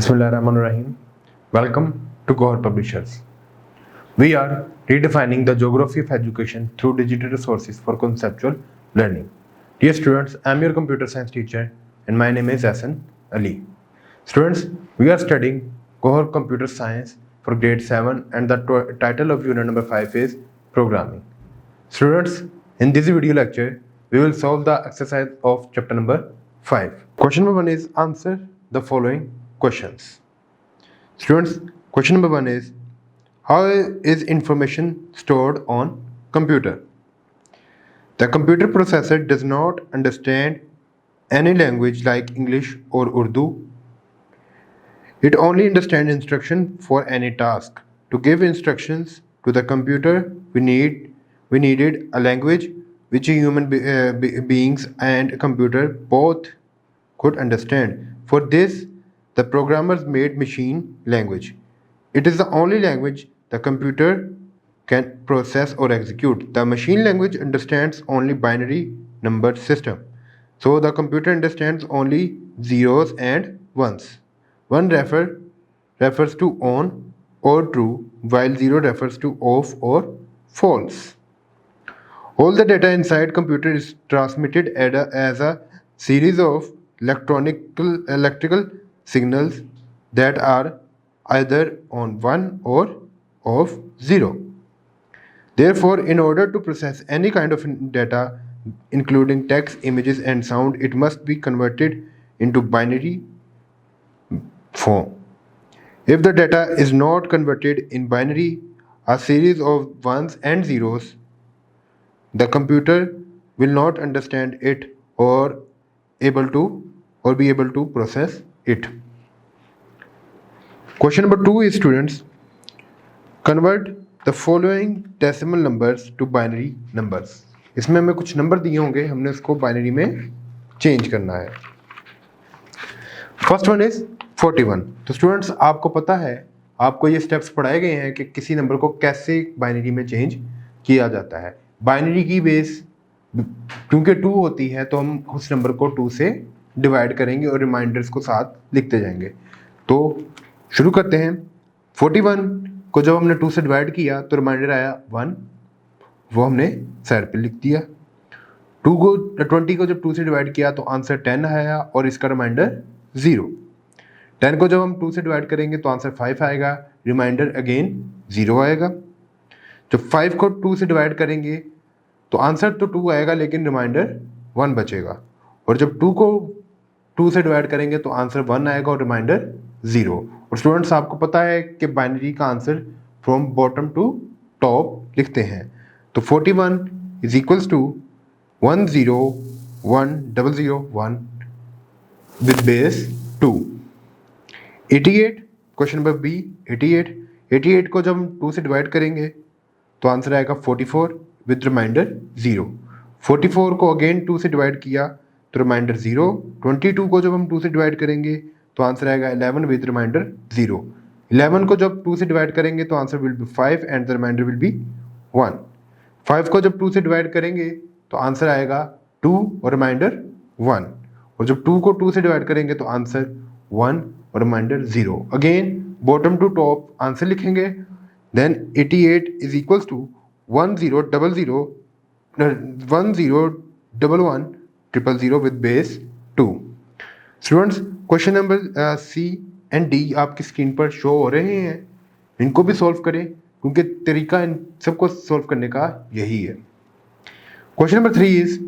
Bismillahirrahmanirrahim. Welcome to Cohort Publishers. We are redefining the geography of education through digital resources for conceptual learning. Dear students, I am your computer science teacher and my name is Hassan Ali. Students, we are studying Cohort Computer Science for grade 7 and the title of unit number 5 is Programming. Students, in this video lecture, we will solve the exercise of chapter number 5. Question number 1 is answer the following questions. Students, question number 1 is how is information stored on computer? The computer processor does not understand any language like English or Urdu. It only understands instruction for any task. To give instructions to the computer, we needed a language which human beings and a computer both could understand. For this, the programmers made machine language. It is the only language the computer can process or execute. The machine language understands only binary number system. So the computer understands only zeros and ones. One refers to on or true, while zero refers to off or false. All the data inside computer is transmitted as a series of electrical signals that are either on 1 or off 0. Therefore, in order to process any kind of data, including text, images, and sound, it must be converted into binary form. If the data is not converted in binary, a series of ones and zeros, the computer will not understand it or be able to process it. Question number 2 is students, convert the following decimal numbers to binary numbers. इसमें हमें कुछ number दिए होंगे, हमने उसको binary में change करना है. First one is 41. तो स्टूडेंट्स आपको पता है, आपको ये स्टेप्स पढ़ाए गए हैं कि किसी नंबर को कैसे बाइनरी में चेंज किया जाता है. बाइनरी की बेस क्योंकि 2 होती है तो हम उस नंबर को 2 से डिवाइड करेंगे और रिमाइंडर्स को साथ लिखते जाएंगे. तो शुरू करते हैं. 41 को जब हमने 2 से डिवाइड किया तो रिमाइंडर आया 1, वो हमने साइड पे लिख दिया. 20 को जब 2 से डिवाइड किया तो आंसर 10 आया और इसका रिमाइंडर 0. 10 को जब हम 2 से डिवाइड करेंगे तो आंसर 5 आएगा, रिमाइंडर अगेन 0 आएगा. जब 5 को 2 से डिवाइड करेंगे तो आंसर तो 2 आएगा लेकिन रिमाइंडर 1 बचेगा. और जब 2 को 2 से डिवाइड करेंगे तो आंसर 1 आएगा और रिमाइंडर 0. और स्टूडेंट्स आपको पता है कि बाइनरी का answer from bottom to top लिखते हैं. तो 41 is equals to 101,001 with base 2. 88, question number B 88 को जब हम 2 से डिवाइड करेंगे तो आंसर आएगा 44 विद रिमाइंडर 0. 44 को अगेन 2 से डिवाइड किया तो रिमाइंडर 0. 22 को जब हम 2 से डिवाइड करेंगे तो आंसर आएगा 11 विद रिमाइंडर 0. 11 को जब 2 से डिवाइड करेंगे तो answer will be 5 and the remainder will be 1. 5 को जब 2 से डिवाइड करेंगे तो आंसर आएगा 2 और रिमाइंडर 1. और जब 2 को 2 से डिवाइड करेंगे तो आंसर 1 और remainder 0. Again bottom to top answer लिखेंगे. Then 88 is equals to 10,000 with base 2. Students question number C and D आपकी स्क्रीन पर शो हो रहे हैं, इनको भी सॉल्व करें क्योंकि तरीका इन सबको सॉल्व करने का यही है. Question number 3 is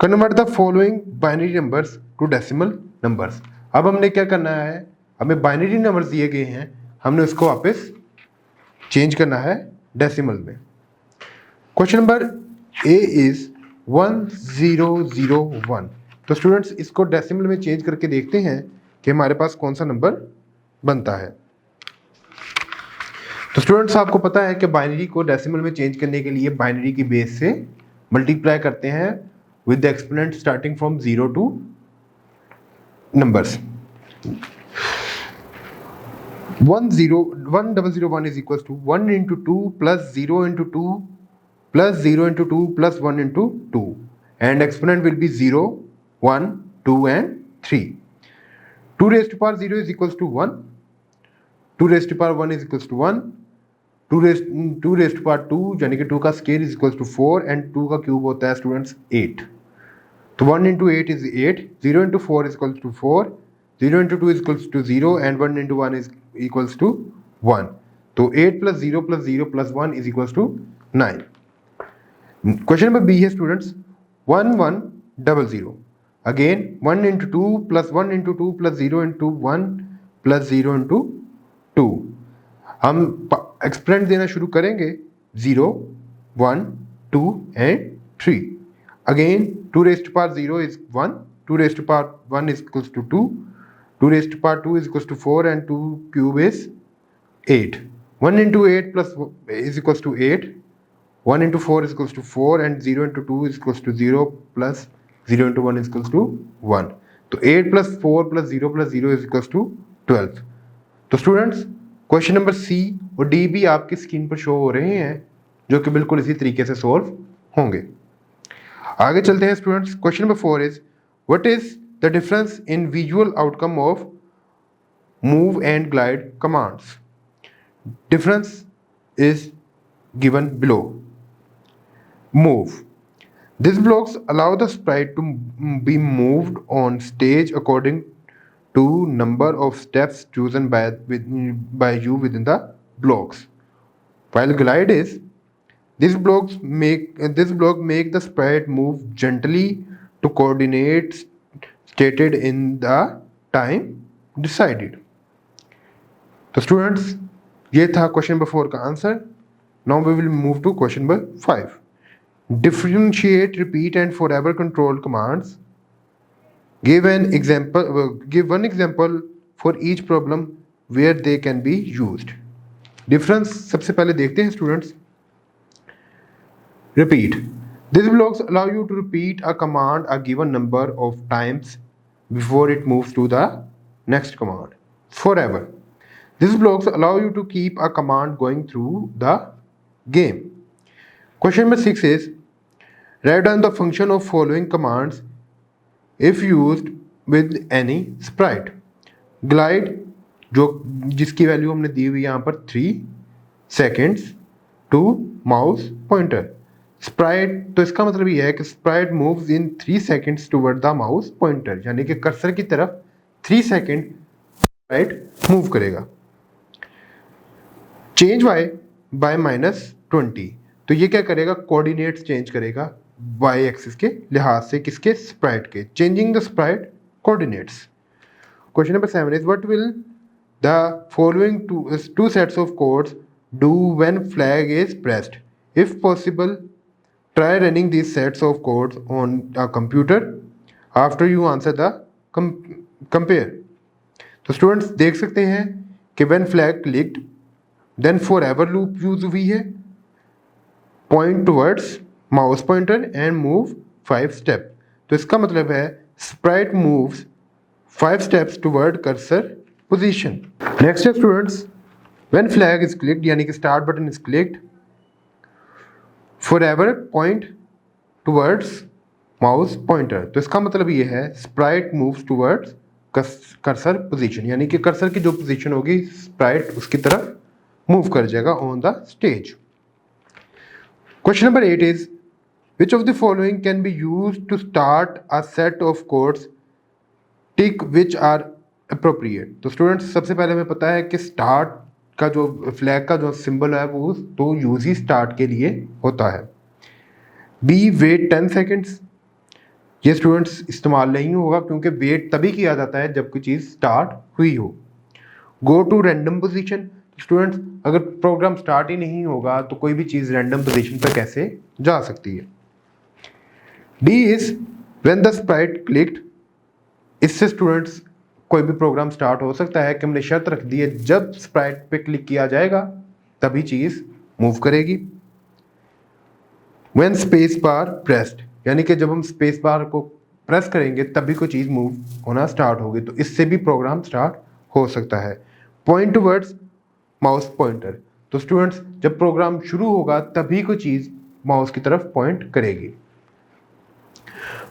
convert the following binary numbers to decimal numbers. अब हमने क्या करना है, हमें बाइनरी नंबर्स दिए गए हैं, हमने उसको वापस चेंज करना है डेसिमल में. Question number A is 1001. तो स्टूडेंट्स इसको डेसिमल में चेंज करके देखते हैं कि हमारे पास कौन सा नंबर बनता है. तो स्टूडेंट्स आपको पता है कि बाइनरी को डेसिमल में चेंज करने के लिए बाइनरी की बेस से मल्टीप्लाई करते हैं with the exponent starting from 0 two numbers. 1001 is equals to 1 into 2 plus 0 into 2 plus 0 into 2 plus 1 into 2 and exponent will be 0, 1, 2 and 3. 2 raised to power 0 is equals to 1, 2 raised to power 1 is equals to 1, 2 raised to power 2 यानी कि 2 का square is equals to 4 and 2 का cube होता है students 8. तो 1 into 8 is 8, 0 into 4 is equals to 4, 0 into 2 is equals to 0 and 1 into 1 is equals to 1. तो 8 plus 0 plus 0 plus 1 is equals to 9. Question number B है students 1 1 0 0. Again 1 into 2 plus 1 into 2 plus 0 into 1 plus 0 into 2. हम experiment देना शुरू करेंगे 0, 1, 2 and 3. Again 2 raised to power 0 is 1, 2 raised to power 1 is equals to 2, 2 raised to power 2 is equals to 4 and 2 cube is 8. 1 into 8 plus is equals to 8, 1 into 4 is equals to 4 and 0 into 2 is equals to 0 plus 0 into 1 is equals to 1. तो 8 plus 4 plus 0 plus 0 is equals to 12. तो students question number सी और D भी आपकी screen पर show हो रहे हैं जो कि बिल्कुल इसी तरीके से सॉल्व होंगे. आगे चलते हैं students. Question number 4 is what is the difference in visual outcome of move and glide commands. Difference is given below. Move. These blocks allow the sprite to be moved on stage according to number of steps chosen by you within the blocks. While glide is, this block make the sprite move gently to coordinates stated in the time decided. तो students ये था question number 4 का answer. Now we will move to question number 5. Differentiate, repeat and forever control commands. Give one example for each problem where they can be used. Difference सबसे पहले देखते हैं students. Repeat. These blocks allow you to repeat a command a given number of times before it moves to the next command. Forever. These blocks allow you to keep a command going through the game. Question number 6 is write down the function of following commands if used with any sprite. Glide जो जिसकी value हमने दी हुई यहाँ पर 3 seconds to mouse pointer. Sprite तो इसका मतलब ये है कि sprite moves in 3 seconds toward the mouse pointer यानी कि कर्सर की तरफ 3 सेकेंड sprite मूव करेगा. चेंज y by -20 तो ये क्या करेगा कोऑर्डिनेट्स चेंज करेगा y एक्सिस के लिहाज से किसके स्प्राइट के. Changing the Sprite coordinates. Question number 7 is what will the following two sets of codes do when flag is pressed. If possible try running this sets of codes on a computer after you answer the compare. तो students देख सकते हैं कि when flag clicked then forever loop use हुई है. Point towards mouse pointer and move 5 step. तो इसका मतलब है sprite moves 5 steps toward cursor position. Next है students when flag is clicked यानी कि start button is clicked forever point towards mouse pointer. तो इसका मतलब ये है sprite moves towards cursor position यानी कि कर्सर की जो पोजीशन होगी स्प्राइट उसकी तरफ मूव कर जाएगा on the stage. Question number 8 is which of the following can be used to start a set of codes tick which are appropriate. तो स्टूडेंट्स सबसे पहले हमें पता है कि स्टार्ट का जो फ्लैग का जो सिंबल है वो तो यूज ही स्टार्ट के लिए होता है. Be wait 10 seconds. ये स्टूडेंट्स इस्तेमाल नहीं होगा क्योंकि वेट तभी किया जाता है जब कोई चीज़ स्टार्ट हुई हो. Go to random position. Students अगर प्रोग्राम स्टार्ट ही नहीं होगा तो कोई भी चीज़ रैंडम पोजीशन पर कैसे जा सकती है. D is when the Sprite clicked. इससे स्टूडेंट्स कोई भी प्रोग्राम स्टार्ट हो सकता है कि हमने शर्त रख दी है जब स्प्राइट पे क्लिक किया जाएगा तभी चीज़ मूव करेगी. व्हेन स्पेस बार प्रेस्ड यानी कि जब हम स्पेस बार को प्रेस करेंगे तभी कोई चीज़ मूव होना स्टार्ट होगी. तो इससे भी प्रोग्राम स्टार्ट हो सकता है. Point towards mouse pointer. तो स्टूडेंट्स जब प्रोग्राम शुरू होगा तभी कोई चीज़ माउस की तरफ पॉइंट करेगी.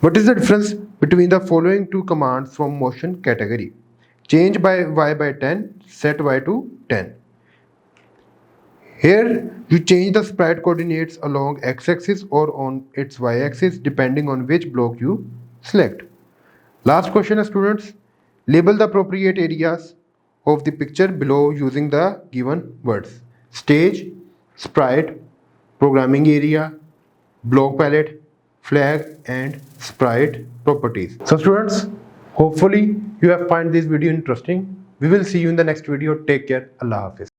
What is the difference between the following two commands from motion category. change by y by 10, set y to 10. Here you change the sprite coordinates along x-axis or on its y-axis depending on which block you select. Last question, students. Label the appropriate areas of the picture below using the given words: stage, sprite, programming area, block palette, flag, and sprite properties. So students, hopefully you have find this video interesting. We will see you in the next video. Take care. Allah Hafiz.